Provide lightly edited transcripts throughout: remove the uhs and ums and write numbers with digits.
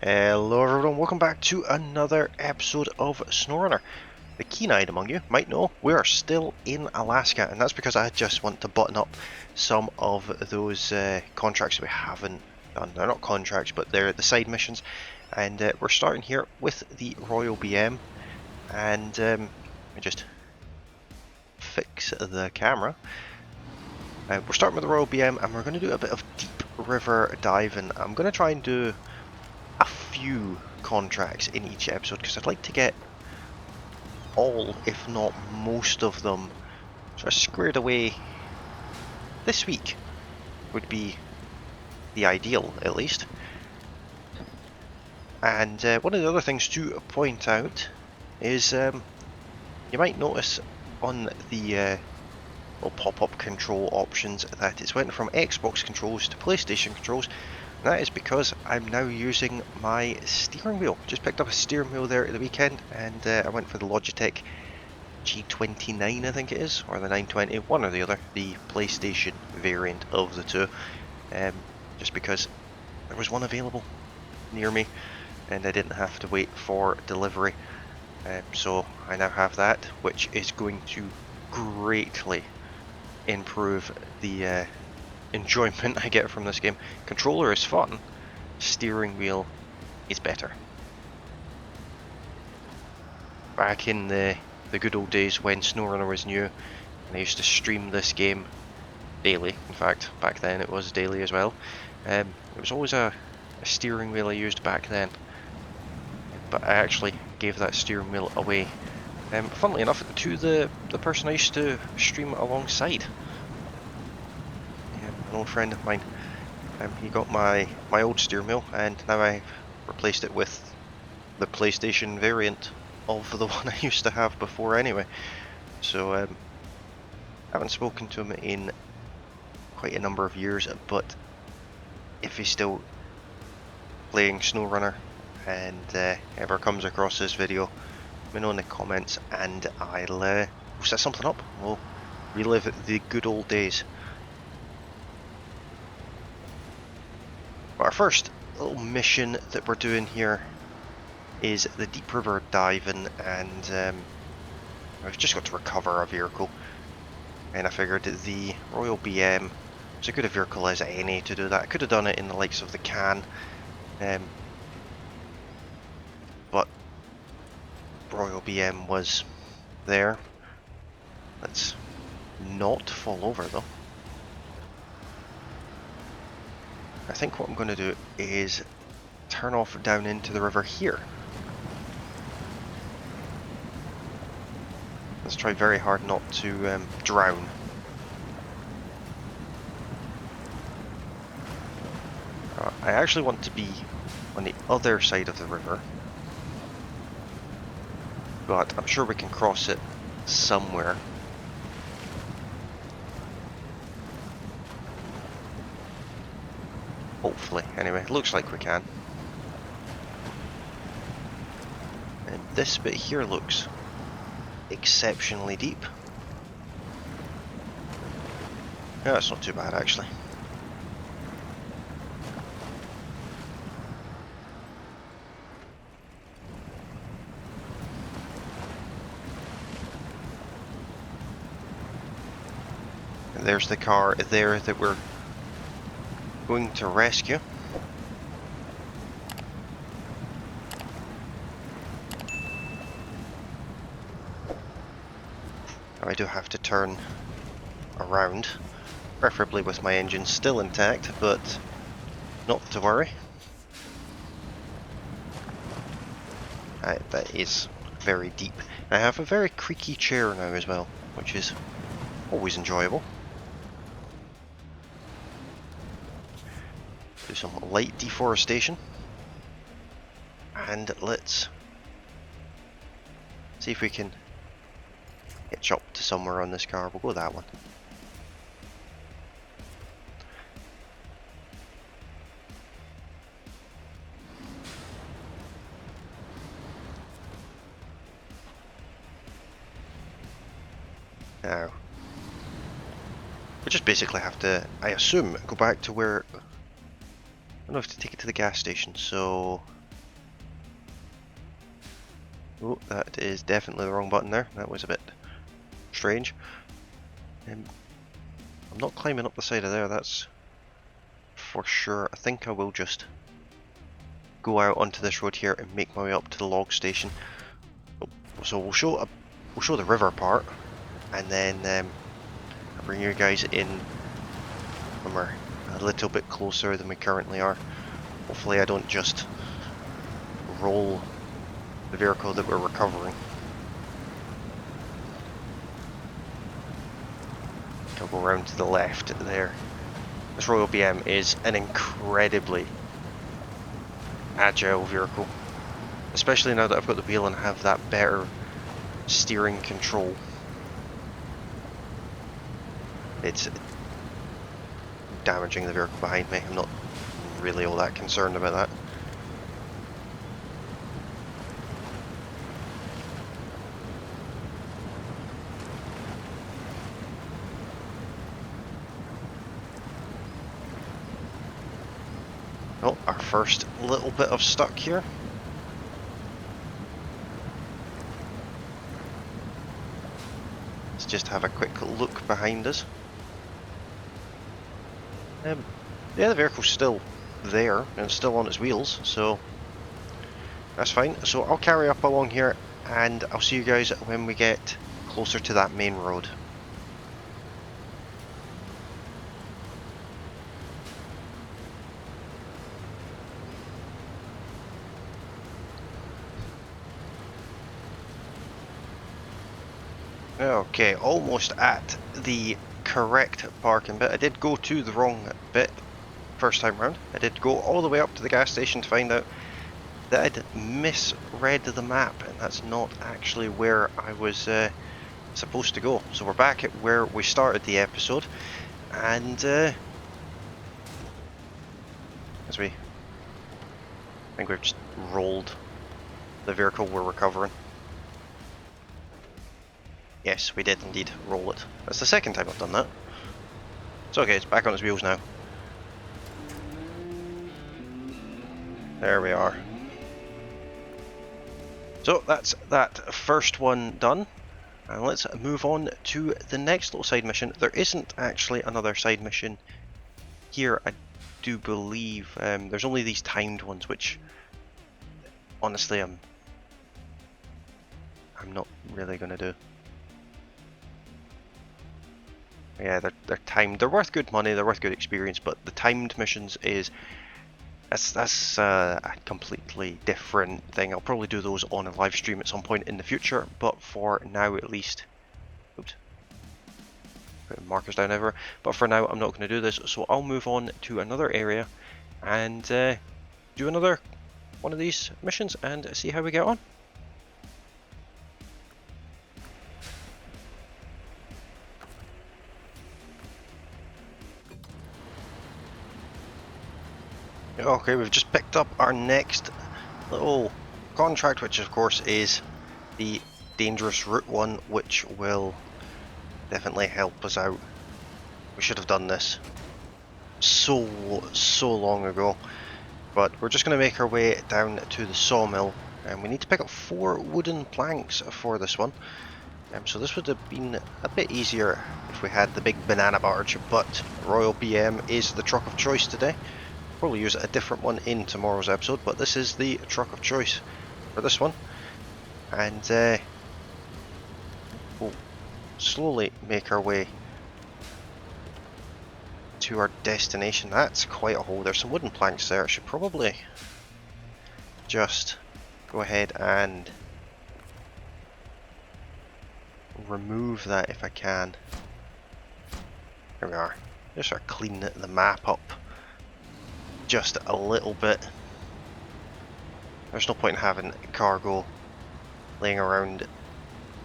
Hello everyone, welcome back to another episode of SnowRunner. The keen-eyed among you might know we are still in Alaska, and that's because I just want to button up some of those contracts that we haven't done. They're not contracts, but they're the side missions, and we're starting here with the Royal BM, and let me just fix the camera. We're starting with the Royal BM, and we're going to do a bit of deep river diving. I'm going to try and do a few contracts in each episode because I'd like to get all, if not most of them, sort of squared away this week. Would be the ideal, at least. And one of the other things to point out is you might notice on the pop-up control options that it's went from Xbox controls to PlayStation controls. And that is because I'm now using my steering wheel. Just picked up a steering wheel there at the weekend, and I went for the Logitech G29, I think it is, or the 920, one or the other, the PlayStation variant of the two, just because there was one available near me and I didn't have to wait for delivery. So I now have that, which is going to greatly improve the enjoyment I get from this game. Controller is fun, steering wheel is better. Back in the good old days when SnowRunner was new, and I used to stream this game daily. In fact, back then it was daily as well. It was always a steering wheel I used back then, but I actually gave that steering wheel away, funnily enough, to the person I used to stream alongside. An old friend of mine. He got my old steering wheel, and now I've replaced it with the PlayStation variant of the one I used to have before anyway. So I haven't spoken to him in quite a number of years, but if he's still playing SnowRunner and ever comes across this video, let me know in the comments and I'll set something up. We'll relive the good old days. But our first little mission that we're doing here is the deep river diving, and I've just got to recover a vehicle, and I figured the Royal BM was as good a vehicle as any to do that. I could have done it in the likes of the Can, but Royal BM was there. Let's not fall over though. I think what I'm going to do is turn off down into the river here. Let's try very hard not to drown. I actually want to be on the other side of the river, but I'm sure we can cross it somewhere. Hopefully, anyway, it looks like we can. And this bit here looks exceptionally deep. Yeah, that's not too bad actually. And there's the car there that we're going to rescue. I do have to turn around, preferably with my engine still intact, but not to worry. That is very deep. I have a very creaky chair now as well, which is always enjoyable. Do some light deforestation, and let's see if we can hitch up to somewhere on this car. We'll go that one. Now, we just basically have to, I assume, go back to where... I don't have to take it to the gas station, so Oh, that is definitely the wrong button there. That was a bit strange. I'm not climbing up the side of there, that's for sure. I think I will just go out onto this road here and make my way up to the log station. So we'll show the river part, and then I'll bring you guys in when we're a little bit closer than we currently are. Hopefully I don't just roll the vehicle that we're recovering. I'll go around to the left there. This Royal BM is an incredibly agile vehicle, especially now that I've got the wheel and have that better steering control. It's damaging the vehicle behind me. I'm not really all that concerned about that. Oh, our first little bit of stuck here. Let's just have a quick look behind us. Yeah, the vehicle's still there and still on its wheels, so that's fine. So I'll carry up along here and I'll see you guys when we get closer to that main road. Okay, almost at the correct parking bit. I did go to the wrong bit first time round. I did go all the way up to the gas station to find out that I'd misread the map, and that's not actually where I was supposed to go. So we're back at where we started the episode, and I think we've just rolled the vehicle we're recovering. Yes, we did indeed roll it. That's the second time I've done that. It's okay, it's back on its wheels now. There we are. So that's that first one done. And let's move on to the next little side mission. There isn't actually another side mission here, I do believe. There's only these timed ones, which honestly I'm not really going to do. Yeah, they're timed. They're worth good money, they're worth good experience, but the timed missions that's a completely different thing. I'll probably do those on a live stream at some point in the future, but for now at least, oops, putting markers down everywhere. But for now, I'm not going to do this, so I'll move on to another area and do another one of these missions and see how we get on. Okay, we've just picked up our next little contract, which of course is the dangerous route one, which will definitely help us out. We should have done this so long ago, but we're just going to make our way down to the sawmill, and we need to pick up 4 wooden planks for this one. So this would have been a bit easier if we had the big banana barge, but Royal BM is the truck of choice today. Probably use a different one in tomorrow's episode, but this is the truck of choice for this one. And we'll slowly make our way to our destination. That's quite a hole. There's some wooden planks there. I should probably just go ahead and remove that if I can. There we are. Just sort of clean the map up just a little bit. There's no point in having cargo laying around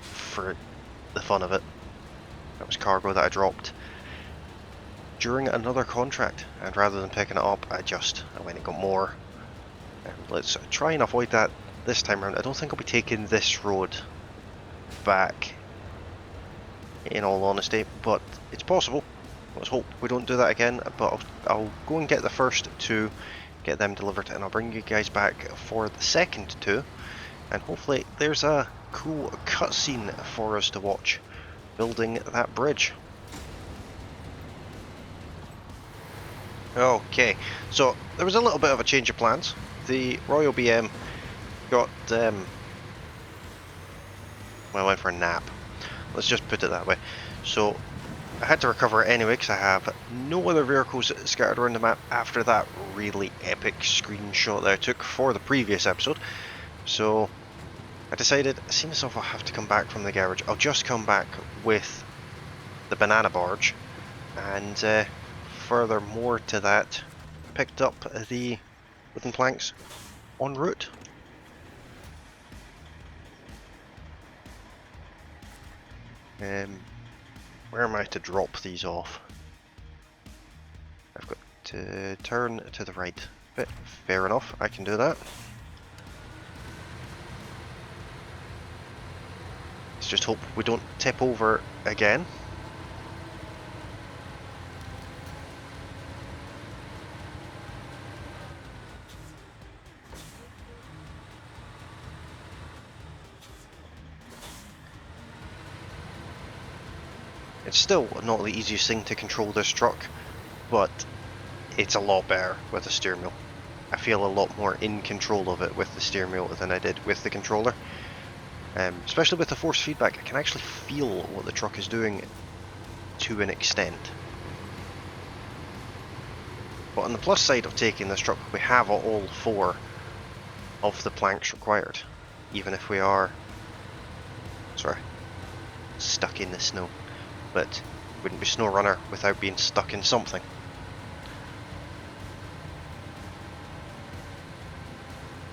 for the fun of it. That was cargo that I dropped during another contract, and rather than picking it up, I went and got more. Let's try and avoid that this time around. I don't think I'll be taking this road back, in all honesty, but it's possible. Let's hope we don't do that again, but I'll go and get the first 2, get them delivered, and I'll bring you guys back for the second 2, And hopefully there's a cool cutscene for us to watch building that bridge. Okay, so there was a little bit of a change of plans. The Royal BM got, well, went for a nap. Let's just put it that way. So I had to recover it anyway because I have no other vehicles scattered around the map after that really epic screenshot that I took for the previous episode. So I decided, seeing as if I'll have to come back from the garage, I'll just come back with the banana barge, and furthermore to that, picked up the wooden planks en route. Where am I to drop these off? I've got to turn to the right. But fair enough, I can do that. Let's just hope we don't tip over again. It's still not the easiest thing to control this truck, but it's a lot better with the steering wheel. I feel a lot more in control of it with the steering wheel than I did with the controller. Especially with the force feedback, I can actually feel what the truck is doing to an extent. But on the plus side of taking this truck, we have all 4 of the planks required, even if we are, stuck in the snow. But wouldn't be SnowRunner without being stuck in something.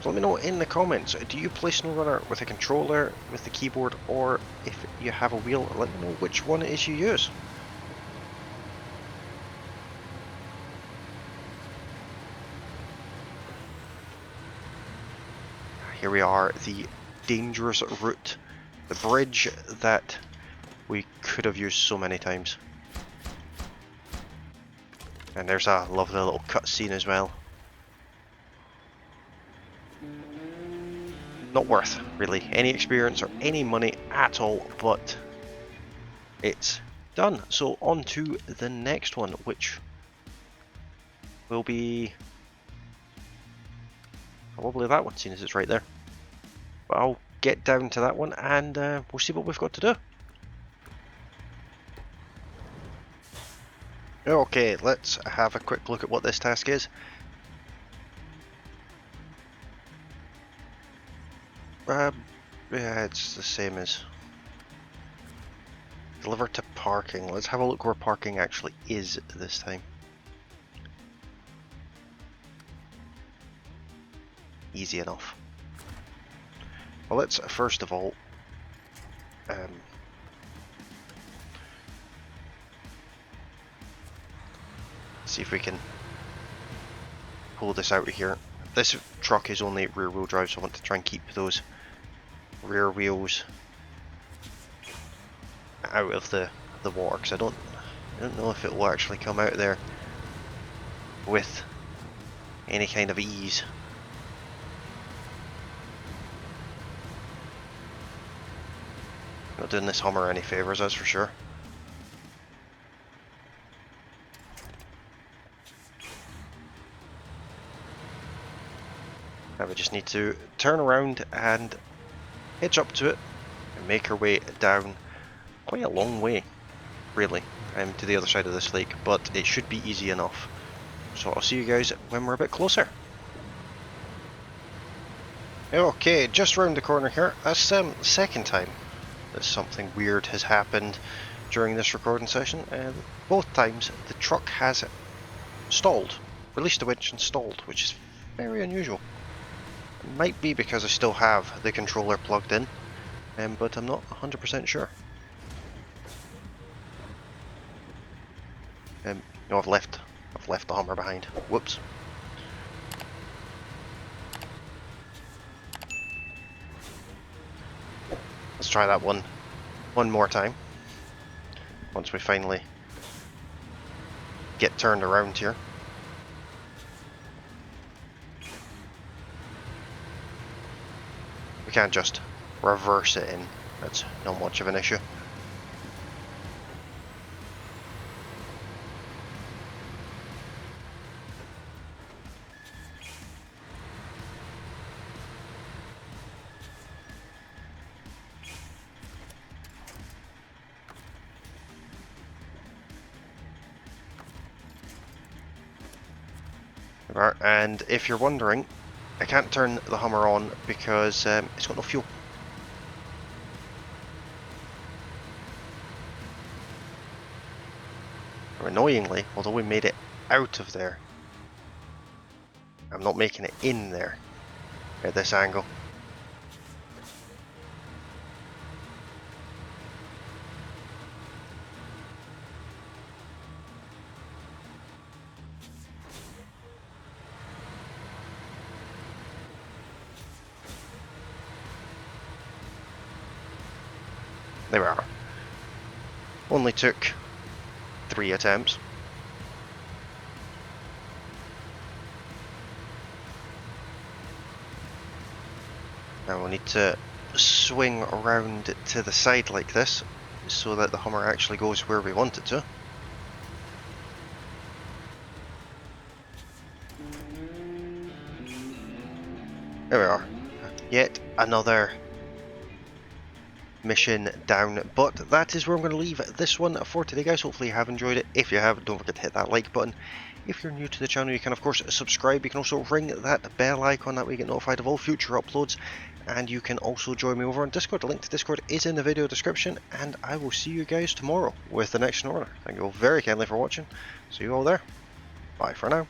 So let me know in the comments, do you play SnowRunner with a controller, with the keyboard, or if you have a wheel, let me know which one it is you use. Here we are, the dangerous route, the bridge that we could have used so many times. And there's a lovely little cutscene as well. Not worth, really, any experience or any money at all, but it's done. So on to the next one, which will be probably that one, seeing as it's right there. But I'll get down to that one and we'll see what we've got to do. Okay, let's have a quick look at what this task is. Yeah, it's the same as deliver to parking. Let's have a look where parking actually is this time. Easy enough. Well, let's first of all see if we can pull this out of here. This truck is only rear wheel drive, so I want to try and keep those rear wheels out of the water, because I don't know if it will actually come out there with any kind of ease. Not doing this Hummer any favours, that's for sure. Now we just need to turn around and hitch up to it and make our way down quite a long way, really, to the other side of this lake, but it should be easy enough. So I'll see you guys when we're a bit closer. Okay, just round the corner here. That's the second time that something weird has happened during this recording session. Both times the truck has stalled, released the winch and stalled, which is very unusual. It might be because I still have the controller plugged in, but I'm not 100% sure. No, I've left the Hummer behind. Whoops. Let's try that one more time. Once we finally get turned around here. We can't just reverse it in. That's not much of an issue. And if you're wondering, I can't turn the Hummer on because it's got no fuel. Annoyingly, although we made it out of there, I'm not making it in there at this angle. There we are. Only took 3 attempts. Now we'll need to swing around to the side like this so that the Hummer actually goes where we want it to. There we are. Yet another mission down, but that is where I'm going to leave this one for today, guys. Hopefully you have enjoyed it. If you have, don't forget to hit that like button. If you're new to the channel, you can of course subscribe. You can also ring that bell icon, that way you get notified of all future uploads, and you can also join me over on Discord. The link to Discord is in the video description, and I will see you guys tomorrow with the next SnowRunner. Thank you all very kindly for watching. See you all there. Bye for now.